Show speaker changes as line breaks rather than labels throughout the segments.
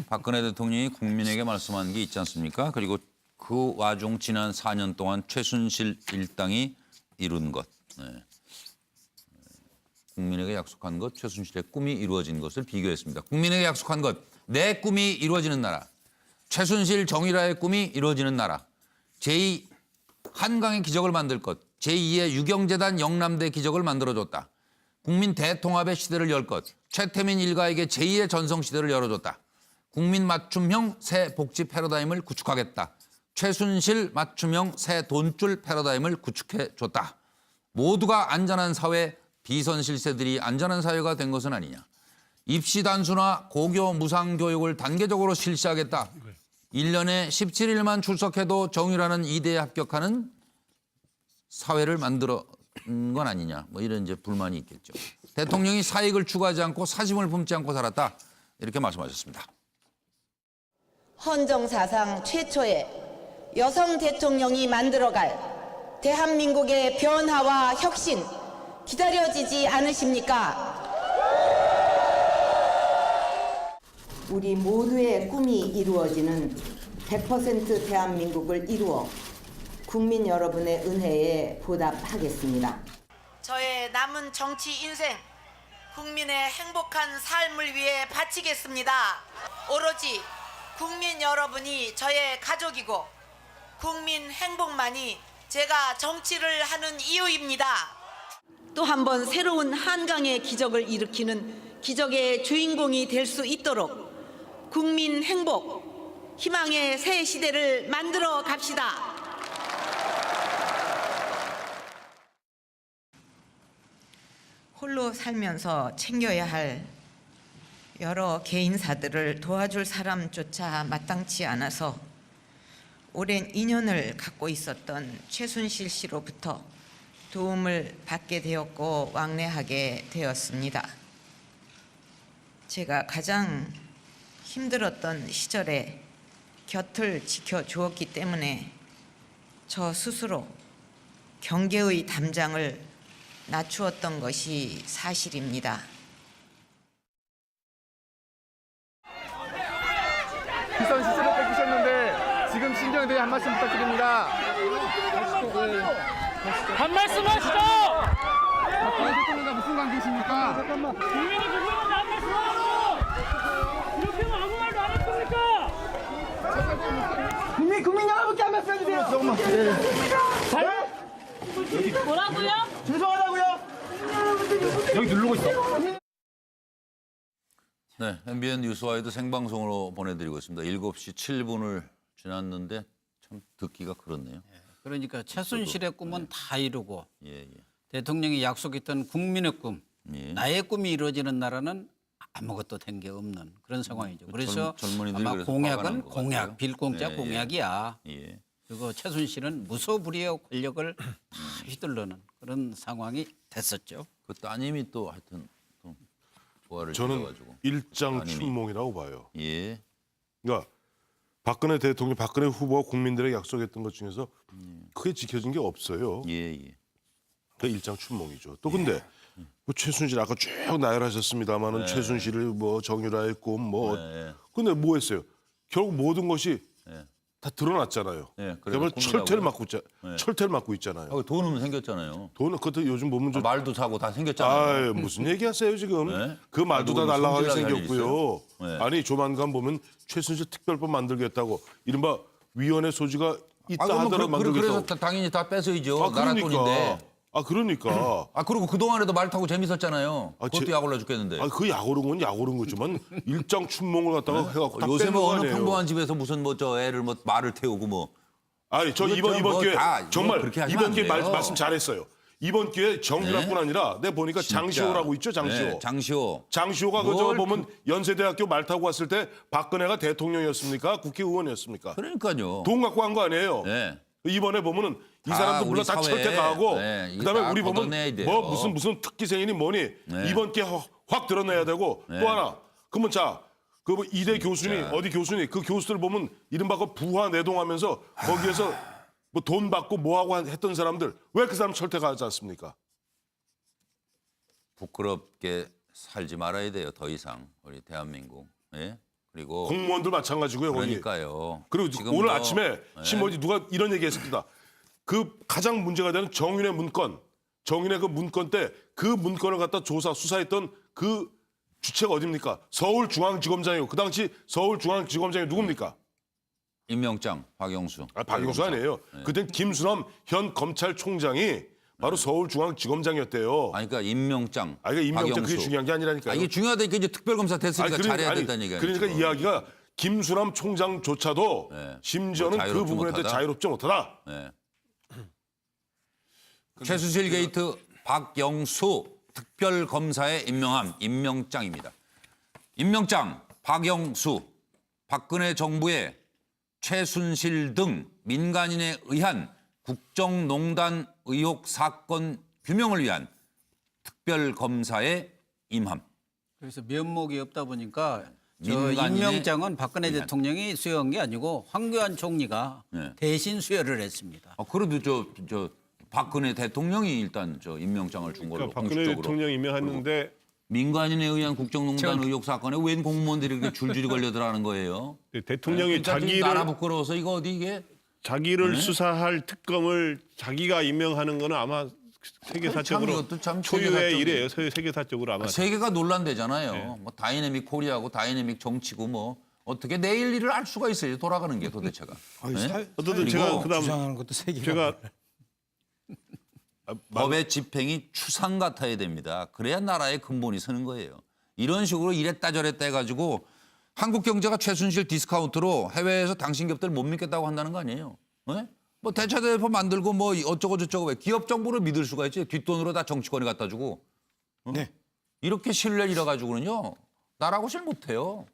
박근혜 대통령이 국민에게 말씀한 게 있지 않습니까? 그리고 그 와중 지난 4년 동안 최순실 일당이 이룬 것. 네. 국민에게 약속한 것, 최순실의 꿈이 이루어진 것을 비교했습니다. 국민에게 약속한 것, 내 꿈이 이루어지는 나라. 최순실 정유라의 꿈이 이루어지는 나라. 제2 한강의 기적을 만들 것. 제2의 유경재단 영남대 기적을 만들어줬다. 국민 대통합의 시대를 열 것. 최태민 일가에게 제2의 전성시대를 열어줬다. 국민 맞춤형 새 복지 패러다임을 구축하겠다. 최순실 맞춤형 새 돈줄 패러다임을 구축해줬다. 모두가 안전한 사회, 비선 실세들이 안전한 사회가 된 것은 아니냐. 입시 단수나 고교 무상교육을 단계적으로 실시하겠다. 1년에 17일만 출석해도 정유라는 이대에 합격하는 사회를 만들어 건 아니냐. 뭐 이런 이제 불만이 있겠죠. 대통령이 사익을 추구하지 않고 사심을 품지 않고 살았다. 이렇게 말씀하셨습니다.
헌정사상 최초의 여성 대통령이 만들어갈 대한민국의 변화와 혁신 기다려지지 않으십니까? 우리 모두의 꿈이 이루어지는 100% 대한민국을 이루어 국민 여러분의 은혜에 보답하겠습니다. 저의 남은 정치 인생, 국민의 행복한 삶을 위해 바치겠습니다. 오로지 국민 여러분이 저의 가족이고 국민 행복만이 제가 정치를 하는 이유입니다. 또 한 번 새로운 한강의 기적을 일으키는 기적의 주인공이 될 수 있도록 국민 행복, 희망의 새 시대를 만들어 갑시다. 홀로 살면서 챙겨야 할 여러 개인사들을 도와줄 사람조차 마땅치 않아서 오랜 인연을 갖고 있었던 최순실 씨로부터 도움을 받게 되었고 왕래하게 되었습니다. 제가 가장 힘들었던 시절에 곁을 지켜주었기 때문에 저 스스로 경계의 담장을 낮추었던 것이 사실입니다.
비선 실세로 꼽히셨는데 지금 심정에 대해 한 말씀 부탁드립니다.
한 말씀 하시죠!
박근혜 대통령과 무슨 관계이십니까?
국민이 누구인지 한 말씀 하라고! 이렇게 하면 아무 말도 안 할 겁니까?
국민 여러분께 한 말씀 해주세요. 조금만.
뭐라고요?
죄송하다고요.
여기 누르고 있어.
네, MBN 뉴스와이드 생방송으로 보내드리고 있습니다. 7시 7분을 지났는데 참 듣기가 그렇네요.
그러니까 최순실의 꿈은 다 이루고
예, 예.
대통령이 약속했던 국민의 꿈,
예.
나의 꿈이 이루어지는 나라는 아무것도 된 게 없는 그런 상황이죠. 그래서
젊은이들이
아마
그래서 화가 난것
공약은
같아요.
공약, 빌공짜
예, 예.
공약이야.
예.
그리고 최순실은 무소불위의 권력을 다 휘둘르는 그런 상황이 됐었죠.
그 따님이 또 하여튼 또 부활을
저는
시켜가지고.
일장춘몽이라고 봐요.
예.
그러니까 박근혜 대통령, 박근혜 후보가 국민들에게 약속했던 것 중에서 크게 지켜진 게 없어요.
예, 예.
그 일장춘몽이죠. 또 근데 뭐 최순실 아까 쭉 나열하셨습니다만은 최순실을 뭐 정유라의 꿈 뭐
네.
근데 뭐 했어요? 결국 모든 것이
네.
다 드러났잖아요.
네, 그래서
그러면
꿈이라고요?
철퇴를 맞고 있잖아요.
아, 돈은 생겼잖아요.
돈은 그것도 요즘 보면 좀
말도 사고 다 생겼잖아요.
아유, 무슨 얘기하세요 지금?
네?
그 말도 다
누구
날라가게
성질나게 할
생겼고요.
네.
아니 조만간 보면 최순실 특별법 만들겠다고 이른바 위원회 소지가 있다
아, 그러면
하더라도
그래서
만들겠다고.
당연히 다 뺏어야죠.
아
나라 돈인데.
그러니까.
아, 그리고 그동안에도 말 타고 재밌었잖아요.
아,
그것도 약 올라 죽겠는데.
그 약오른 건 약오른 거지만 일장춘몽을 갖다가 해갖고 다
요새
뺀
뭐
거
어느
아니에요.
평범한 집에서 무슨 뭐 저 애를 뭐 말을 태우고 뭐.
아니 저
그렇죠.
이번
뭐
기회에
다
정말
그렇게 하시면
이번
안
기회에
돼요.
말씀 잘했어요. 이번 기회에 정유라뿐
네.
아니라 내가 보니까
진짜.
장시호라고 있죠, 장시호.
네, 장시호.
장시호가 그저
뭘
보면 연세대학교 말 타고 왔을 때 박근혜가 대통령이었습니까? 국회의원이었습니까?
그러니까요.
돈 갖고 간 거 아니에요.
네.
이번에 보면은 이
다
사람도
우리
물론 다
사회에,
철퇴 가하고
네, 이게
그다음에
다
우리 보면
걷어내야 돼요.
뭐 무슨 특기생이니 뭐니
네.
이번 기회 확 드러내야 되고 또 하나 그러면 자 그 뭐 이대 교수니 어디 교수니 그 교수들 보면 이른바 그 부하 내동하면서 거기에서 뭐 돈 받고 뭐 하고 했던 사람들 왜 그 사람 철퇴 가지 않습니까?
부끄럽게 살지 말아야 돼요. 더 이상 우리 대한민국. 예? 그리고
공무원들 마찬가지고요. 거기.
그러니까요.
그리고
지금
오늘
뭐,
아침에 신문지 누가 이런 얘기했습니다. 그 가장 문제가 되는 정윤의 문건, 정윤의 그 문건 때 그 문건을 갖다 수사했던 그 주체가 어디입니까? 서울중앙지검장이고 그 당시 서울중앙지검장이 누굽니까?
임명장 박영수.
박영수 아니에요. 그땐 김수남 현 검찰총장이 바로 서울중앙지검장이었대요.
아니 그러니까 임명장.
그러니까 임명장 그게
박영수.
중요한 게 아니라니까요.
이게 중요하다니까 이제 특별검사 됐으니까 잘해야 된다는 얘기예요.
그러니까
지금.
이야기가 김수남 총장조차도
네.
심지어는
뭐
그
자유롭지
부분에 대해
못하다?
자유롭지 못하다.
네. 최순실 게이트 박영수 특별검사의 임명함 임명장입니다. 임명장 박영수 박근혜 정부의 최순실 등 민간인에 의한 국정농단 의혹 사건 규명을 위한 특별검사의 임함.
그래서 면목이 없다 보니까 저
민간인의
임명장은 박근혜 대통령이 수여한 게 아니고 황교안 총리가
네.
대신 수여를 했습니다.
그래도 저 박근혜 대통령이 일단 저 임명장을 준 걸로
그러니까 박근혜
공식적으로.
대통령 임명했는데
민간인에 의한 국정농단 의혹 사건에 웬 공무원들이 이렇게 줄줄이 걸려들어가는 거예요?
대통령이
그러니까 지금
자기를
나라 부끄러워서 이거 어디 이게
수사할 특검을 자기가 임명하는 거는 아마 세계사적으로
이것도 참
초유의
세계사적인-
일이에요. 세계사적으로 아마.
세계가 논란되잖아요. 뭐 다이내믹 코리아고 다이내믹 정치고 뭐 어떻게 내일 일을 알 수가 있어요. 돌아가는 게 도대체가. 네?
어쨌든 제가 그다음
주장하는 것도 세계가
제가
법의 집행이 추상 같아야 됩니다. 그래야 나라의 근본이 서는 거예요. 이런 식으로 이랬다 저랬다 해가지고 한국 경제가 최순실 디스카운트로 해외에서 당신 기업들 못 믿겠다고 한다는 거 아니에요? 네? 뭐 대차 대표 만들고 뭐 어쩌고 저쩌고 왜 기업 정보를 믿을 수가 있지? 뒷돈으로 다 정치권에 갖다 주고.
네.
이렇게 신뢰를 잃어가지고는요. 나라고 실 못해요.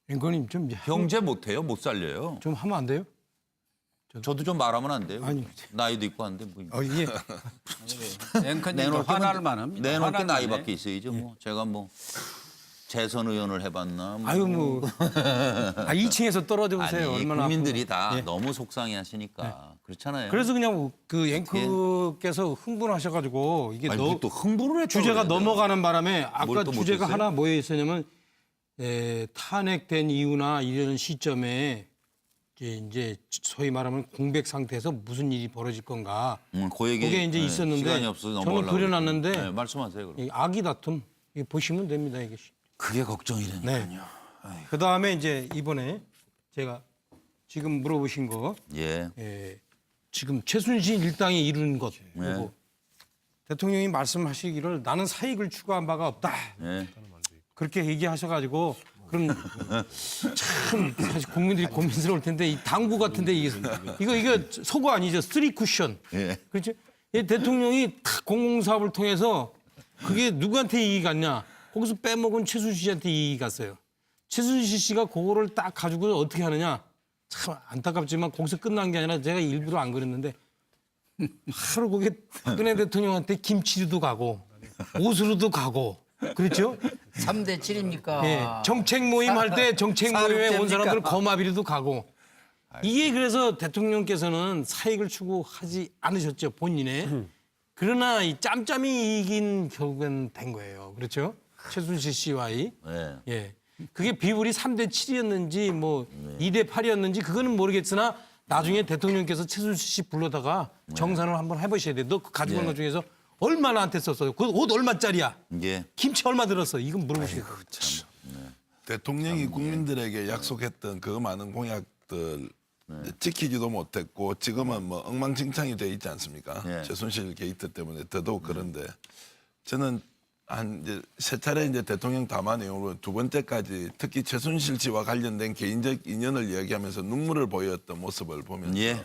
앵커님 좀
경제 못해요. 못 살려요.
좀 하면 안 돼요?
저도 좀 말하면 안 돼요.
아니.
나이도 있고 한데 뭐.
이게
앵커님도 화날 만합니다.
내놓을 게
화날 만해.
나이밖에 있어야죠. 뭐 제가 뭐 재선 의원을 해봤나. 뭐.
아유 뭐 2층에서 떨어져 보세요.
아니,
얼마나
국민들이
아픈가.
다
예.
너무 속상해하시니까 그렇잖아요.
그래서 그냥 그 앵커께서 흥분하셔가지고 이게
아니, 또 흥분을 했다고
주제가
그래야
넘어가는 바람에 아까
뭘또
주제가
못했어요?
하나 뭐에 있었냐면 탄핵된 이유나 이런 시점에 이제 소위 말하면 공백 상태에서 무슨 일이 벌어질 건가.
그 얘기
그게 이제 있었는데
시간이 없어서
저는
넘어가려고
그려놨는데
그랬는데. 네, 말씀하세요. 그럼.
이 아기 다툼 이거 보시면 됩니다. 이게.
그게 걱정이라니까요.
네. 그 다음에 이제 이번에 제가 지금 물어보신 거
예.
지금 최순실 일당이 이룬 것
네.
그리고 대통령이 말씀하시기를 나는 사익을 추구한 바가 없다.
예.
그렇게 얘기하셔가지고 그럼 참 사실 국민들이 고민스러울 텐데 이 당구 같은데 이거 소구 아니죠? 쓰리 쿠션.
예.
그렇죠? 이 대통령이 탁 공공사업을 통해서 그게 누구한테 이익이 갔냐? 거기서 빼먹은 최순실 씨한테 이익이 갔어요. 최순실 씨가 그거를 딱 가지고 어떻게 하느냐? 참 안타깝지만 거기서 끝난 게 아니라 제가 일부러 안 그랬는데 바로 거기 박근혜 대통령한테 김치류도 가고 옷으로도 가고 그렇죠?
3대 7입니까?
예, 정책 모임 할 때 정책 모임에 온 사람들 거마비리도 가고 이게 그래서 대통령께서는 사익을 추구하지 않으셨죠 본인의 그러나 이 짬짬이 이긴 결국엔 된 거예요 그렇죠 최순실 씨와의
예.
예 그게 비율이 3대 7이었는지 뭐 2대 8이었는지 그거는 모르겠으나 나중에 대통령께서 최순실 씨 불러다가 정산을 한번 해보셔야 돼 너 그 가지고 있는 것 중에서 얼마나 한테 썼어요 그 옷 얼마짜리야
예.
김치 얼마 들었어 이건 물어보시고
대통령이 국민들에게 약속했던 그 많은 공약들 지키지도 못했고 지금은 뭐 엉망진창이 돼 있지 않습니까?
네.
최순실 게이트 때문에 더더욱 그런데 저는 한 이제 세 차례 이제 대통령 담화 내용으로 두 번째까지 특히 최순실 씨와 관련된 개인적 인연을 이야기하면서 눈물을 보였던 모습을 보면서
예.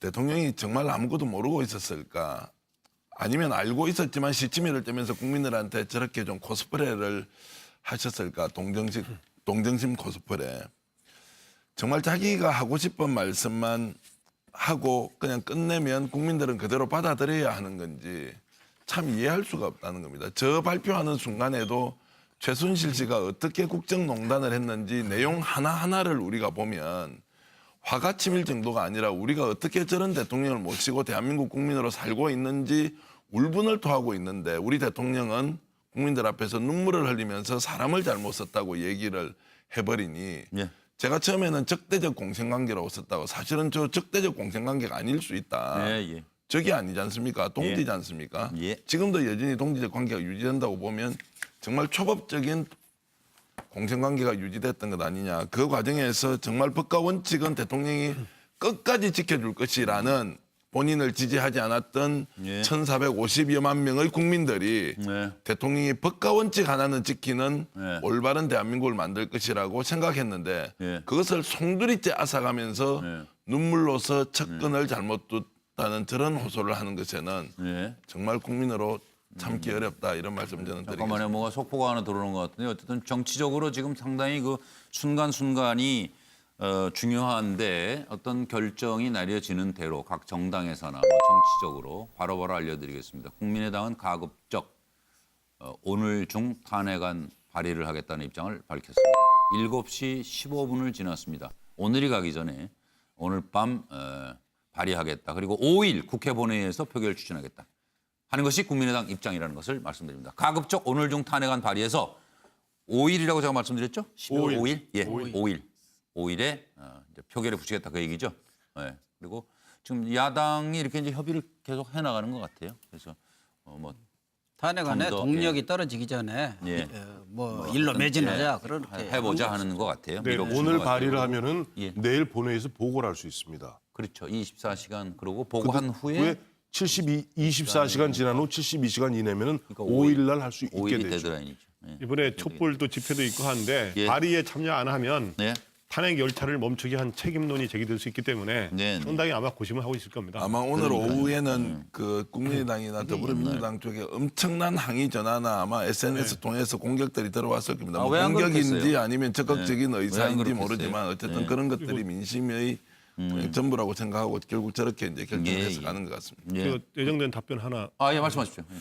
대통령이 정말 아무것도 모르고 있었을까? 아니면 알고 있었지만 시치미를 떼면서 국민들한테 저렇게 좀 코스프레를 하셨을까? 동정심 코스프레. 정말 자기가 하고 싶은 말씀만 하고 그냥 끝내면 국민들은 그대로 받아들여야 하는 건지 참 이해할 수가 없다는 겁니다. 저 발표하는 순간에도 최순실 씨가 어떻게 국정농단을 했는지 내용 하나하나를 우리가 보면 화가 치밀 정도가 아니라 우리가 어떻게 저런 대통령을 모시고 대한민국 국민으로 살고 있는지 울분을 토하고 있는데 우리 대통령은 국민들 앞에서 눈물을 흘리면서 사람을 잘못 썼다고 얘기를 해버리니
예.
제가 처음에는 적대적 공생관계라고 썼다고 사실은 저 적대적 공생관계가 아닐 수 있다.
예, 예.
적이 아니지 않습니까? 동지지 않습니까?
예.
지금도 여전히 동지적 관계가 유지된다고 보면 정말 초법적인 공생관계가 유지됐던 것 아니냐. 그 과정에서 정말 법과 원칙은 대통령이 끝까지 지켜줄 것이라는 본인을 지지하지 않았던
예.
1,450여만 명의 국민들이
네.
대통령이 법과 원칙 하나는 지키는
네.
올바른 대한민국을 만들 것이라고 생각했는데
예.
그것을 송두리째 앗아가면서
네.
눈물로서 척근을 잘못 뒀다는 저런 호소를 하는 것에는
예.
정말 국민으로 참기 어렵다 이런 말씀 저는 드리겠습니다.
잠깐만요. 뭐가 속보가 하나 들어오는 것 같은데 어쨌든 정치적으로 지금 상당히 그 순간순간이 중요한데 어떤 결정이 내려지는 대로 각 정당에서나 뭐 정치적으로 바로바로 알려드리겠습니다. 국민의당은 가급적 오늘 중 탄핵안 발의를 하겠다는 입장을 밝혔습니다. 7시 15분을 지났습니다. 오늘이 가기 전에 오늘 밤 발의하겠다. 그리고 5일 국회 본회의에서 표결 추진하겠다. 하는 것이 국민의당 입장이라는 것을 말씀드립니다. 가급적 오늘 중 탄핵안 발의해서 5일이라고 제가 말씀드렸죠? 12월 5일? 예, 5일에 이제 표결에 붙이겠다 그 얘기죠. 예. 그리고 지금 야당이 이렇게 이제 협의를 계속 해나가는 것 같아요. 그래서 뭐
탄핵안에
좀 더,
동력이 떨어지기 전에
예.
뭐 일로 매진하자 그렇게
해보자 하는 것 같아요.
네,
밀어붙이는
오늘
것 같아요.
발의를 하면은
예.
내일 본회의에서 보고를 할 수 있습니다.
그렇죠. 24시간 그러고 보고한 후에
후에 24시간 지난 후 72시간 이내면은
그러니까
5일 날 할 수 있게
5일이
되죠.
데드라인이죠. 예.
이번에 촛불도 집회도 있고 하는데
예.
발의에 참여 안 하면
네.
탄핵 열차를 멈추게 한 책임론이 제기될 수 있기 때문에
네, 네.
상당히 아마 고심을 하고 있을 겁니다.
아마 오늘 오후에는 그 국민의당이나 더불어민주당 쪽에 엄청난 항의 전화나 아마 SNS 통해서 공격들이 들어왔을 겁니다.
아,
뭐
왜안
공격인지
그렇겠어요?
아니면 적극적인
네. 왜안
의사인지
그렇겠어요?
모르지만 어쨌든
네.
그런 것들이 민심의 전부라고 생각하고 결국 저렇게 이제 결정해서
예, 예.
가는 것 같습니다.
예.
그 예정된 답변 하나.
아, 예, 말씀하십시오. 예.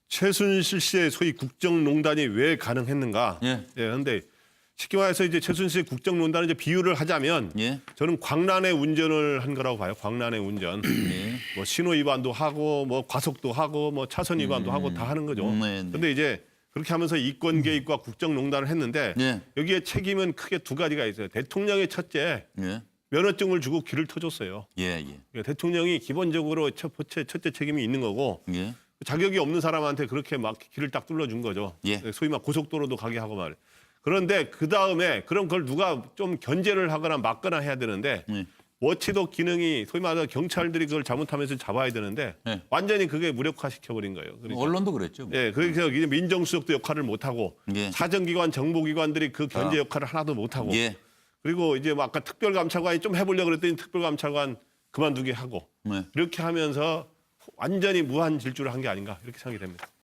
최순실 씨의 소위 국정농단이 왜 가능했는가?
예.
그런데 쉽게 말해서 이제 최순실 국정농단을 이제 비유를 하자면
예.
저는 광란의 운전을 한 거라고 봐요. 광란의 운전.
예.
뭐 신호 위반도 하고 뭐 과속도 하고 뭐 차선 위반도 하고 다 하는 거죠.
네, 네.
근데 이제 그렇게 하면서 이권 개입과 국정농단을 했는데
예.
여기에 책임은 크게 두 가지가 있어요. 대통령이 첫째
예.
면허증을 주고 길을 터줬어요.
예, 예.
그러니까 대통령이 기본적으로 첫째 책임이 있는 거고
예.
자격이 없는 사람한테 그렇게 막 길을 딱 뚫어준 거죠.
예.
소위 막 고속도로도 가게 하고 말이에요. 그런데 그 다음에 그럼 그걸 누가 좀 견제를 하거나 막거나 해야 되는데
예.
워치독 기능이 소위 말해서 경찰들이 그걸 잘못하면서 잡아야 되는데
예.
완전히 그게 무력화시켜버린 거예요. 그러니까.
언론도 그랬죠. 뭐.
예, 그래서 이제 민정수석도 역할을 못하고
예.
사정기관, 정보기관들이 그 견제 역할을 하나도 못하고
예.
그리고 이제 뭐 아까 특별감찰관이 좀 해보려고 그랬더니 특별감찰관 그만두게 하고
네.
이렇게 하면서 완전히 무한 질주를 한 게 아닌가 이렇게 생각이 됩니다.